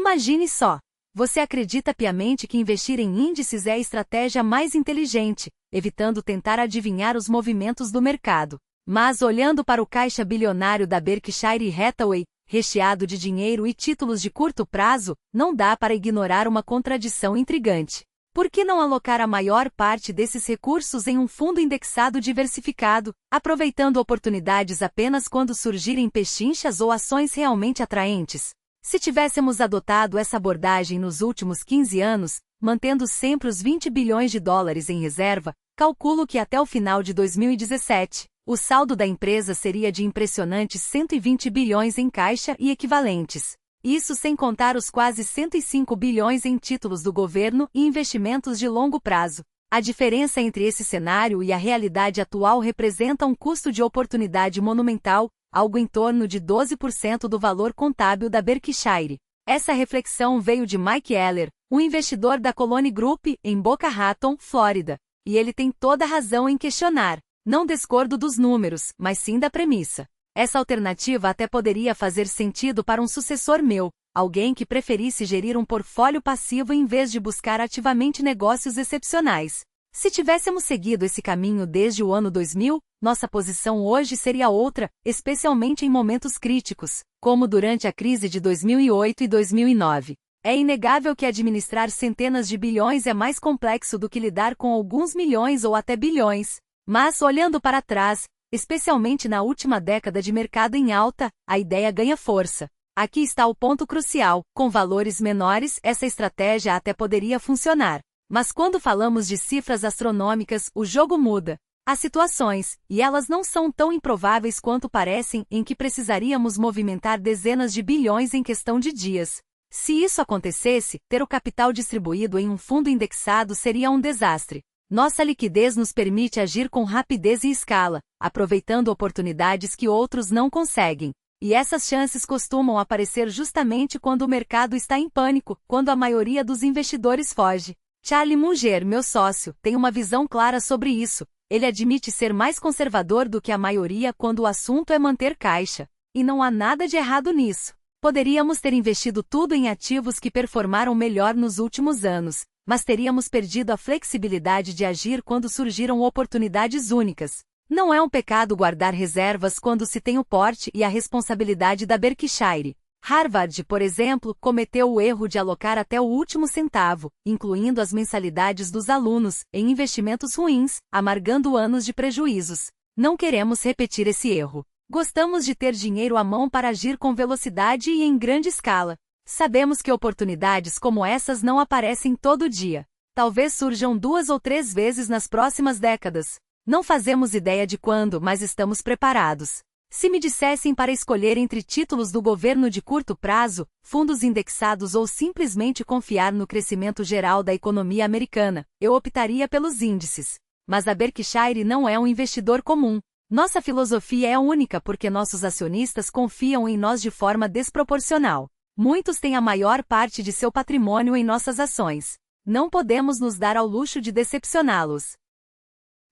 Imagine só! Você acredita piamente que investir em índices é a estratégia mais inteligente, evitando tentar adivinhar os movimentos do mercado. Mas olhando para o caixa bilionário da Berkshire Hathaway, recheado de dinheiro e títulos de curto prazo, não dá para ignorar uma contradição intrigante. Por que não alocar a maior parte desses recursos em um fundo indexado diversificado, aproveitando oportunidades apenas quando surgirem pechinchas ou ações realmente atraentes? Se tivéssemos adotado essa abordagem nos últimos 15 anos, mantendo sempre os 20 bilhões de dólares em reserva, calculo que até o final de 2017, o saldo da empresa seria de impressionantes 120 bilhões em caixa e equivalentes. Isso sem contar os quase 105 bilhões em títulos do governo e investimentos de longo prazo. A diferença entre esse cenário e a realidade atual representa um custo de oportunidade monumental, algo em torno de 12% do valor contábil da Berkshire. Essa reflexão veio de Mike Heller, um investidor da Colony Group, em Boca Raton, Flórida. E ele tem toda a razão em questionar. Não discordo dos números, mas sim da premissa. Essa alternativa até poderia fazer sentido para um sucessor meu, alguém que preferisse gerir um portfólio passivo em vez de buscar ativamente negócios excepcionais. Se tivéssemos seguido esse caminho desde o ano 2000, nossa posição hoje seria outra, especialmente em momentos críticos, como durante a crise de 2008 e 2009. É inegável que administrar centenas de bilhões é mais complexo do que lidar com alguns milhões ou até bilhões. Mas, olhando para trás, especialmente na última década de mercado em alta, a ideia ganha força. Aqui está o ponto crucial: com valores menores, essa estratégia até poderia funcionar. Mas quando falamos de cifras astronômicas, o jogo muda. Há situações, e elas não são tão improváveis quanto parecem, em que precisaríamos movimentar dezenas de bilhões em questão de dias. Se isso acontecesse, ter o capital distribuído em um fundo indexado seria um desastre. Nossa liquidez nos permite agir com rapidez e escala, aproveitando oportunidades que outros não conseguem. E essas chances costumam aparecer justamente quando o mercado está em pânico, quando a maioria dos investidores foge. Charlie Munger, meu sócio, tem uma visão clara sobre isso. Ele admite ser mais conservador do que a maioria quando o assunto é manter caixa. E não há nada de errado nisso. Poderíamos ter investido tudo em ativos que performaram melhor nos últimos anos, mas teríamos perdido a flexibilidade de agir quando surgiram oportunidades únicas. Não é um pecado guardar reservas quando se tem o porte e a responsabilidade da Berkshire. Harvard, por exemplo, cometeu o erro de alocar até o último centavo, incluindo as mensalidades dos alunos, em investimentos ruins, amargando anos de prejuízos. Não queremos repetir esse erro. Gostamos de ter dinheiro à mão para agir com velocidade e em grande escala. Sabemos que oportunidades como essas não aparecem todo dia. Talvez surjam 2 ou 3 vezes nas próximas décadas. Não fazemos ideia de quando, mas estamos preparados. Se me dissessem para escolher entre títulos do governo de curto prazo, fundos indexados ou simplesmente confiar no crescimento geral da economia americana, eu optaria pelos índices. Mas a Berkshire não é um investidor comum. Nossa filosofia é única porque nossos acionistas confiam em nós de forma desproporcional. Muitos têm a maior parte de seu patrimônio em nossas ações. Não podemos nos dar ao luxo de decepcioná-los.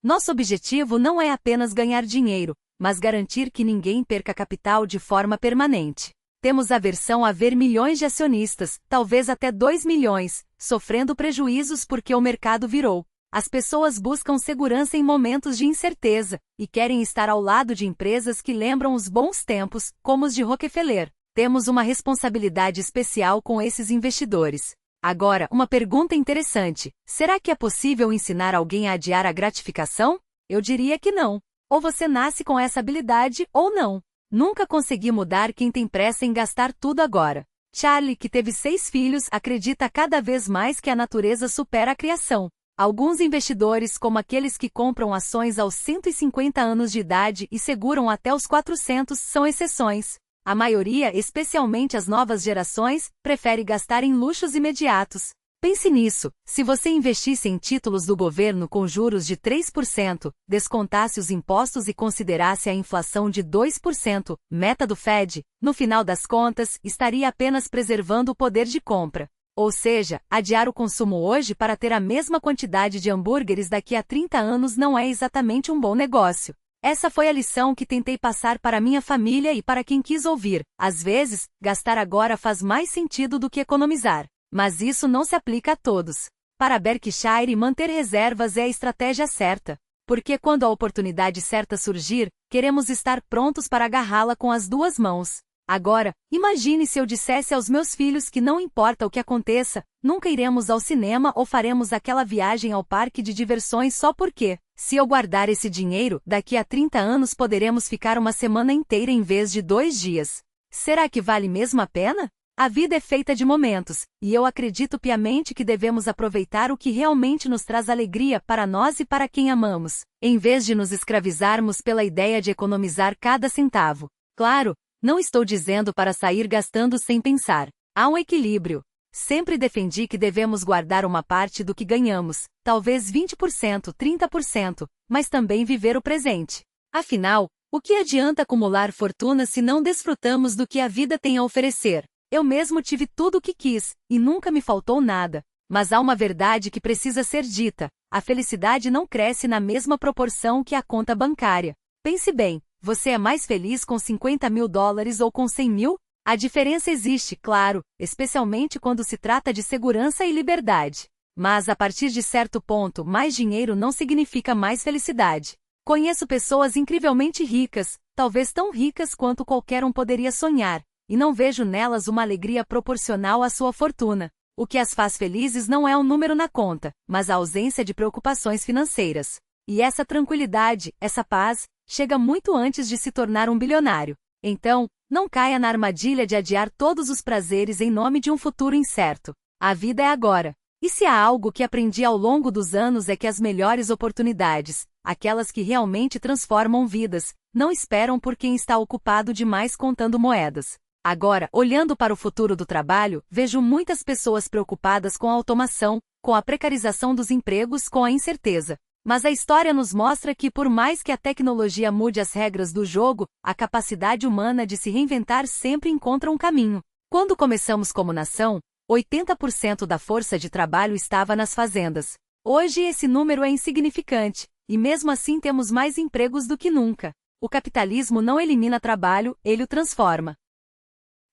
Nosso objetivo não é apenas ganhar dinheiro, mas garantir que ninguém perca capital de forma permanente. Temos aversão a ver milhões de acionistas, talvez até 2 milhões, sofrendo prejuízos porque o mercado virou. As pessoas buscam segurança em momentos de incerteza, e querem estar ao lado de empresas que lembram os bons tempos, como os de Rockefeller. Temos uma responsabilidade especial com esses investidores. Agora, uma pergunta interessante: será que é possível ensinar alguém a adiar a gratificação? Eu diria que não. Ou você nasce com essa habilidade, ou não. Nunca consegui mudar quem tem pressa em gastar tudo agora. Charlie, que teve 6 filhos, acredita cada vez mais que a natureza supera a criação. Alguns investidores, como aqueles que compram ações aos 150 anos de idade e seguram até os 400, são exceções. A maioria, especialmente as novas gerações, prefere gastar em luxos imediatos. Pense nisso: se você investisse em títulos do governo com juros de 3%, descontasse os impostos e considerasse a inflação de 2%, meta do Fed, no final das contas, estaria apenas preservando o poder de compra. Ou seja, adiar o consumo hoje para ter a mesma quantidade de hambúrgueres daqui a 30 anos não é exatamente um bom negócio. Essa foi a lição que tentei passar para minha família e para quem quis ouvir. Às vezes, gastar agora faz mais sentido do que economizar. Mas isso não se aplica a todos. Para Berkshire, manter reservas é a estratégia certa. Porque quando a oportunidade certa surgir, queremos estar prontos para agarrá-la com as duas mãos. Agora, imagine se eu dissesse aos meus filhos que não importa o que aconteça, nunca iremos ao cinema ou faremos aquela viagem ao parque de diversões só porque, se eu guardar esse dinheiro, daqui a 30 anos poderemos ficar uma semana inteira em vez de 2 dias. Será que vale mesmo a pena? A vida é feita de momentos, e eu acredito piamente que devemos aproveitar o que realmente nos traz alegria para nós e para quem amamos, em vez de nos escravizarmos pela ideia de economizar cada centavo. Claro, não estou dizendo para sair gastando sem pensar. Há um equilíbrio. Sempre defendi que devemos guardar uma parte do que ganhamos, talvez 20%, 30%, mas também viver o presente. Afinal, o que adianta acumular fortuna se não desfrutamos do que a vida tem a oferecer? Eu mesmo tive tudo o que quis, e nunca me faltou nada. Mas há uma verdade que precisa ser dita: a felicidade não cresce na mesma proporção que a conta bancária. Pense bem, você é mais feliz com $50.000 ou com 100 mil? A diferença existe, claro, especialmente quando se trata de segurança e liberdade. Mas a partir de certo ponto, mais dinheiro não significa mais felicidade. Conheço pessoas incrivelmente ricas, talvez tão ricas quanto qualquer um poderia sonhar, e não vejo nelas uma alegria proporcional à sua fortuna. O que as faz felizes não é um número na conta, mas a ausência de preocupações financeiras. E essa tranquilidade, essa paz, chega muito antes de se tornar um bilionário. Então, não caia na armadilha de adiar todos os prazeres em nome de um futuro incerto. A vida é agora. E se há algo que aprendi ao longo dos anos é que as melhores oportunidades, aquelas que realmente transformam vidas, não esperam por quem está ocupado demais contando moedas. Agora, olhando para o futuro do trabalho, vejo muitas pessoas preocupadas com a automação, com a precarização dos empregos, com a incerteza. Mas a história nos mostra que, por mais que a tecnologia mude as regras do jogo, a capacidade humana de se reinventar sempre encontra um caminho. Quando começamos como nação, 80% da força de trabalho estava nas fazendas. Hoje esse número é insignificante, e mesmo assim temos mais empregos do que nunca. O capitalismo não elimina trabalho, ele o transforma.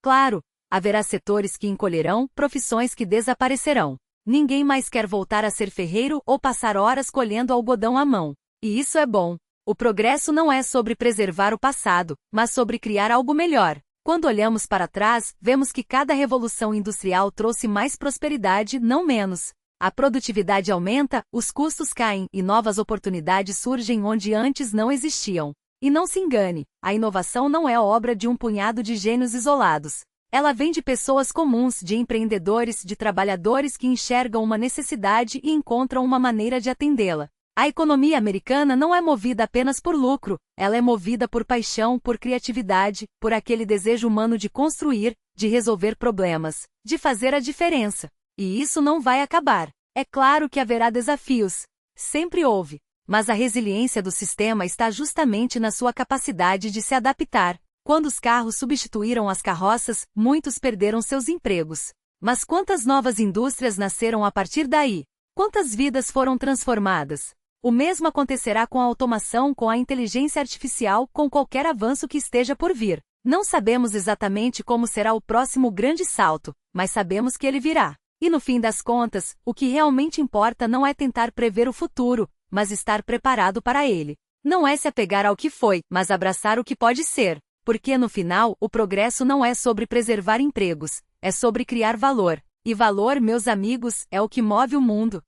Claro, haverá setores que encolherão, profissões que desaparecerão. Ninguém mais quer voltar a ser ferreiro ou passar horas colhendo algodão à mão. E isso é bom. O progresso não é sobre preservar o passado, mas sobre criar algo melhor. Quando olhamos para trás, vemos que cada revolução industrial trouxe mais prosperidade, não menos. A produtividade aumenta, os custos caem e novas oportunidades surgem onde antes não existiam. E não se engane, a inovação não é obra de um punhado de gênios isolados. Ela vem de pessoas comuns, de empreendedores, de trabalhadores que enxergam uma necessidade e encontram uma maneira de atendê-la. A economia americana não é movida apenas por lucro, ela é movida por paixão, por criatividade, por aquele desejo humano de construir, de resolver problemas, de fazer a diferença. E isso não vai acabar. É claro que haverá desafios. Sempre houve. Mas a resiliência do sistema está justamente na sua capacidade de se adaptar. Quando os carros substituíram as carroças, muitos perderam seus empregos. Mas quantas novas indústrias nasceram a partir daí? Quantas vidas foram transformadas? O mesmo acontecerá com a automação, com a inteligência artificial, com qualquer avanço que esteja por vir. Não sabemos exatamente como será o próximo grande salto, mas sabemos que ele virá. E no fim das contas, o que realmente importa não é tentar prever o futuro, mas estar preparado para ele. Não é se apegar ao que foi, mas abraçar o que pode ser. Porque no final, o progresso não é sobre preservar empregos, é sobre criar valor. E valor, meus amigos, é o que move o mundo.